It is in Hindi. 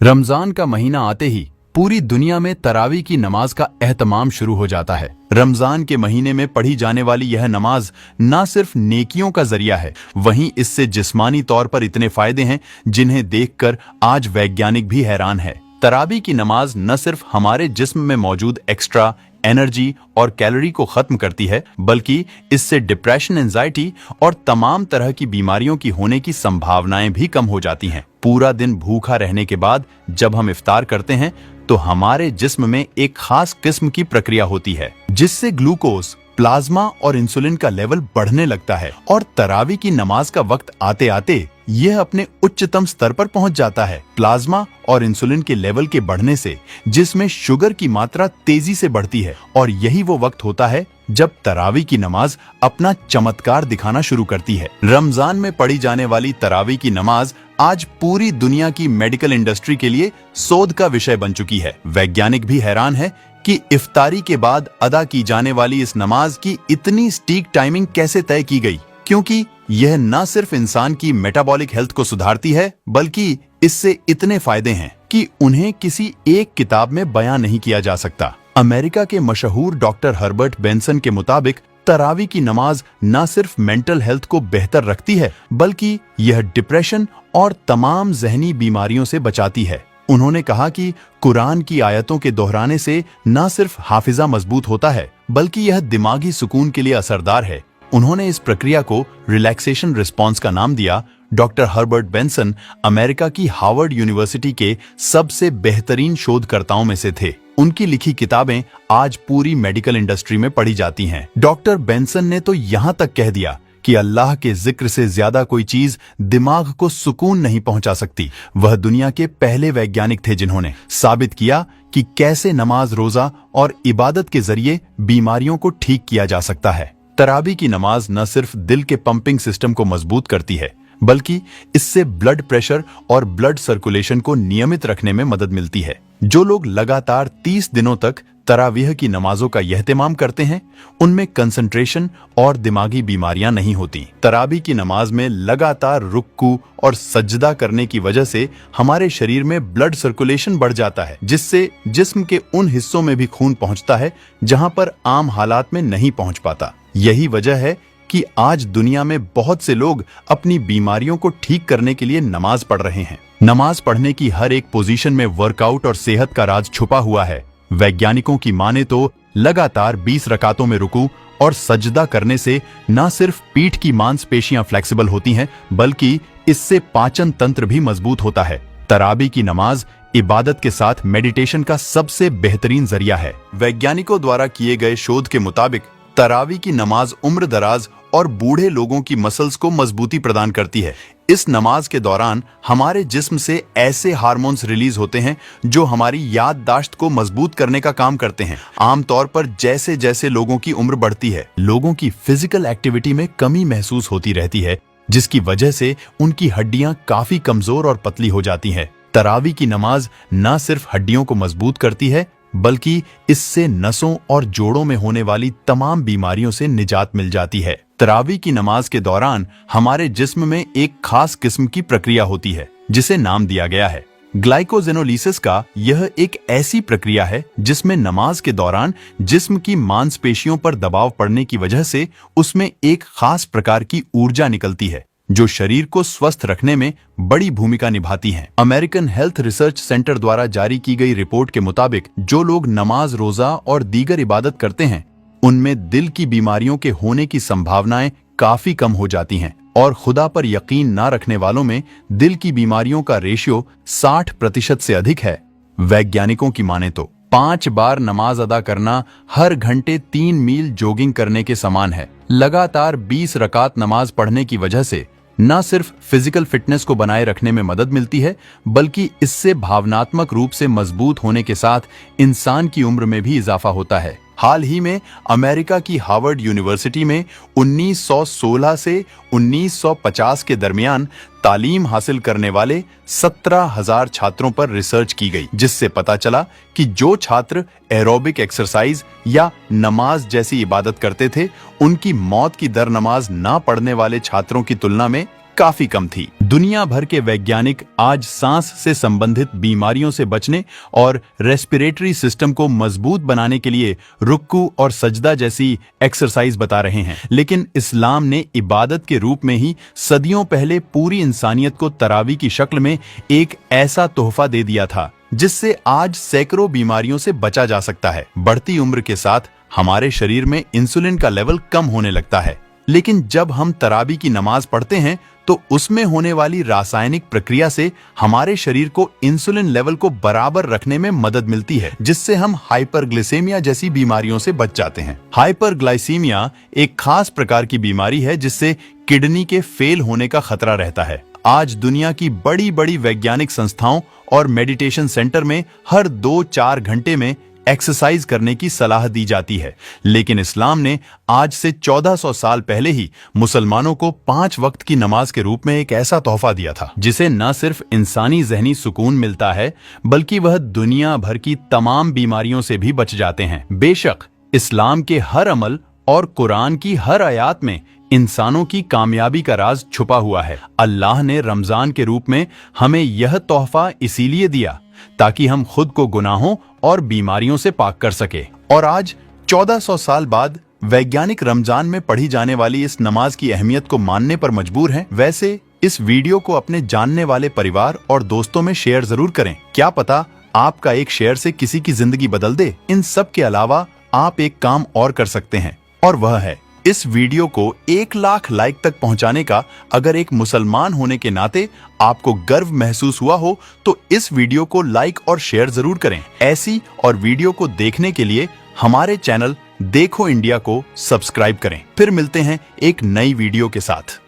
रमजान का महीना आते ही पूरी दुनिया में तरावी की नमाज का एहतमाम शुरू हो जाता है। रमजान के महीने में पढ़ी जाने वाली यह नमाज न सिर्फ नेकियों का जरिया है, वहीं इससे जिस्मानी तौर पर इतने फायदे हैं जिन्हें देखकर आज वैज्ञानिक भी हैरान है। तरावी की नमाज न सिर्फ हमारे जिस्म में मौजूद एक्स्ट्रा एनर्जी और कैलोरी को खत्म करती है, बल्कि इससे डिप्रेशन, एंजाइटी और तमाम तरह की बीमारियों की होने की संभावनाएं भी कम हो जाती हैं। पूरा दिन भूखा रहने के बाद जब हम इफ्तार करते हैं तो हमारे जिस्म में एक खास किस्म की प्रक्रिया होती है जिससे ग्लूकोज, प्लाज्मा और इंसुलिन का लेवल बढ़ने लगता है और तरावी की नमाज का वक्त आते आते यह अपने उच्चतम स्तर पर पहुंच जाता है। प्लाज्मा और इंसुलिन के लेवल के बढ़ने से जिसमें शुगर की मात्रा तेजी से बढ़ती है और यही वो वक्त होता है जब तरावी की नमाज अपना चमत्कार दिखाना शुरू करती है। रमजान में पढ़ी जाने वाली तरावी की नमाज आज पूरी दुनिया की मेडिकल इंडस्ट्री के लिए शोध का विषय बन चुकी है। वैज्ञानिक भी हैरान है कि इफ्तारी के बाद अदा की जाने वाली इस नमाज की इतनी सटीक टाइमिंग कैसे तय की गई, क्योंकि यह न सिर्फ इंसान की मेटाबॉलिक हेल्थ को सुधारती है, बल्कि इससे इतने फायदे हैं कि उन्हें किसी एक किताब में बयां नहीं किया जा सकता। अमेरिका के मशहूर डॉक्टर हर्बर्ट बेंसन के मुताबिक तरावी की नमाज न सिर्फ मेंटल हेल्थ को बेहतर रखती है, बल्कि यह डिप्रेशन और तमाम जहनी बीमारियों से बचाती है। उन्होंने कहा कि कुरान की आयतों के दोहराने से न सिर्फ हाफिजा मजबूत होता है, बल्कि यह दिमागी सुकून के लिए असरदार है। उन्होंने इस प्रक्रिया को रिलैक्सेशन रिस्पॉन्स का नाम दिया। डॉक्टर हर्बर्ट बेंसन अमेरिका की हार्वर्ड यूनिवर्सिटी के सबसे बेहतरीन शोधकर्ताओं में से थे। उनकी लिखी किताबें आज पूरी मेडिकल इंडस्ट्री में पढ़ी जाती हैं। डॉक्टर बेंसन ने तो यहाँ तक कह दिया कि अल्लाह के जिक्र से ज्यादा कोई चीज दिमाग को सुकून नहीं पहुंचा सकती। वह दुनिया के पहले वैज्ञानिक थे जिन्होंने साबित किया कि कैसे नमाज, रोजा और इबादत के जरिए बीमारियों को ठीक किया जा सकता है। तरावी की नमाज न सिर्फ दिल के पंपिंग सिस्टम को मजबूत करती है, बल्कि इससे ब्लड प्रेशर और ब्लड सर्कुलेशन को नियमित रखने में मदद मिलती है। जो लोग लगातार 30 दिनों तक तरावीह की नमाजों का एहतमाम करते हैं, उनमें कंसंट्रेशन और दिमागी बीमारियां नहीं होती। तरावी की नमाज में लगातार रुक्कू और सजदा करने की वजह से हमारे शरीर में ब्लड सर्कुलेशन बढ़ जाता है, जिससे जिस्म के उन हिस्सों में भी खून पहुंचता है जहां पर आम हालात में नहीं पहुंच पाता। यही वजह है कि आज दुनिया में बहुत से लोग अपनी बीमारियों को ठीक करने के लिए नमाज पढ़ रहे हैं। नमाज पढ़ने की हर एक पोजीशन में वर्कआउट और सेहत का राज छुपा हुआ है। वैज्ञानिकों की माने तो लगातार 20 रकातों में रुकू और सजदा करने से न सिर्फ पीठ की मांसपेशियां फ्लेक्सिबल होती हैं, बल्कि इससे पाचन तंत्र भी मजबूत होता है। तरावी की नमाज इबादत के साथ मेडिटेशन का सबसे बेहतरीन जरिया है। वैज्ञानिकों द्वारा किए गए शोध के मुताबिक तरावी की नमाज उम्र दराज और बूढ़े लोगों की मसल्स को मजबूती प्रदान करती है। इस नमाज के दौरान हमारे जिस्म से ऐसे हार्मोन्स रिलीज होते हैं जो हमारी याददाश्त को मजबूत करने का काम करते हैं। आमतौर पर जैसे जैसे लोगों की उम्र बढ़ती है, लोगों की फिजिकल एक्टिविटी में कमी महसूस होती रहती है, जिसकी वजह से उनकी हड्डियां काफी कमजोर और पतली हो जाती हैं। तरावी की नमाज न सिर्फ हड्डियों को मजबूत करती है, बल्कि इससे नसों और जोड़ों में होने वाली तमाम बीमारियों से निजात मिल जाती है। तरावी की नमाज के दौरान हमारे जिस्म में एक खास किस्म की प्रक्रिया होती है जिसे नाम दिया गया है ग्लाइकोजेनोलिसिस का। यह एक ऐसी प्रक्रिया है जिसमें नमाज के दौरान जिस्म की मांसपेशियों पर दबाव पड़ने की वजह से उसमें एक खास प्रकार की ऊर्जा निकलती है जो शरीर को स्वस्थ रखने में बड़ी भूमिका निभाती हैं। अमेरिकन हेल्थ रिसर्च सेंटर द्वारा जारी की गई रिपोर्ट के मुताबिक जो लोग नमाज, रोजा और दीगर इबादत करते हैं, उनमें दिल की बीमारियों के होने की संभावनाएं काफी कम हो जाती हैं और खुदा पर यकीन ना रखने वालों में दिल की बीमारियों का रेशियो 60% से अधिक है। वैज्ञानिकों की माने तो 5 बार नमाज अदा करना हर घंटे 3 मील जॉगिंग करने के समान है। लगातार 20 रकात नमाज पढ़ने की वजह से न सिर्फ फिजिकल फिटनेस को बनाए रखने में मदद मिलती है, बल्कि इससे भावनात्मक रूप से मजबूत होने के साथ इंसान की उम्र में भी इजाफा होता है। हाल ही में अमेरिका की हार्वर्ड यूनिवर्सिटी में 1916 से 1950 के दरमियान तालीम हासिल करने वाले 17,000 छात्रों पर रिसर्च की गई, जिससे पता चला कि जो छात्र एरोबिक एक्सरसाइज या नमाज जैसी इबादत करते थे, उनकी मौत की दर नमाज ना पढ़ने वाले छात्रों की तुलना में काफी कम थी। दुनिया भर के वैज्ञानिक आज सांस से संबंधित बीमारियों से बचने और रेस्पिरेटरी सिस्टम को मजबूत बनाने के लिए रुक्कू और सजदा जैसी एक्सरसाइज बता रहे हैं, लेकिन इस्लाम ने इबादत के रूप में ही सदियों पहले पूरी इंसानियत को तरावी की शक्ल में एक ऐसा तोहफा दे दिया था जिससे आज सैकड़ों बीमारियों से बचा जा सकता है। बढ़ती उम्र के साथ हमारे शरीर में इंसुलिन का लेवल कम होने लगता है, लेकिन जब हम तरावी की नमाज पढ़ते हैं तो उसमें होने वाली रासायनिक प्रक्रिया से हमारे शरीर को इंसुलिन लेवल को बराबर रखने में मदद मिलती है, जिससे हम हाइपरग्लाइसेमिया जैसी बीमारियों से बच जाते हैं। हाइपरग्लाइसीमिया एक खास प्रकार की बीमारी है जिससे किडनी के फेल होने का खतरा रहता है। आज दुनिया की बड़ी बड़ी वैज्ञानिक संस्थाओं और मेडिटेशन सेंटर में हर 2-4 घंटे में एक्सरसाइज करने की सलाह दी जाती है, लेकिन इस्लाम ने आज से 1400 साल पहले ही मुसलमानों को 5 वक्त की नमाज के रूप में एक ऐसा तोहफा दिया था जिसे न सिर्फ इंसानी ज़हनी सुकून मिलता है बल्कि वह दुनिया भर की तमाम बीमारियों से भी बच जाते हैं। बेशक इस्लाम के हर अमल और कुरान की हर आयत में इंसानों की कामयाबी का राज छुपा हुआ है। अल्लाह ने रमजान के रूप में हमें यह तोहफा इसीलिए दिया ताकि हम खुद को गुनाहों और बीमारियों से पाक कर सके। और आज 1400 साल बाद वैज्ञानिक रमजान में पढ़ी जाने वाली इस नमाज की अहमियत को मानने पर मजबूर हैं। वैसे इस वीडियो को अपने जानने वाले परिवार और दोस्तों में शेयर जरूर करें। क्या पता आपका एक शेयर से किसी की जिंदगी बदल दे। इन सब के अलावा आप एक काम और कर सकते हैं, और वह है इस वीडियो को 1 लाख लाइक तक पहुंचाने का। अगर एक मुसलमान होने के नाते आपको गर्व महसूस हुआ हो तो इस वीडियो को लाइक और शेयर जरूर करें। ऐसी और वीडियो को देखने के लिए हमारे चैनल देखो इंडिया को सब्सक्राइब करें। फिर मिलते हैं एक नई वीडियो के साथ।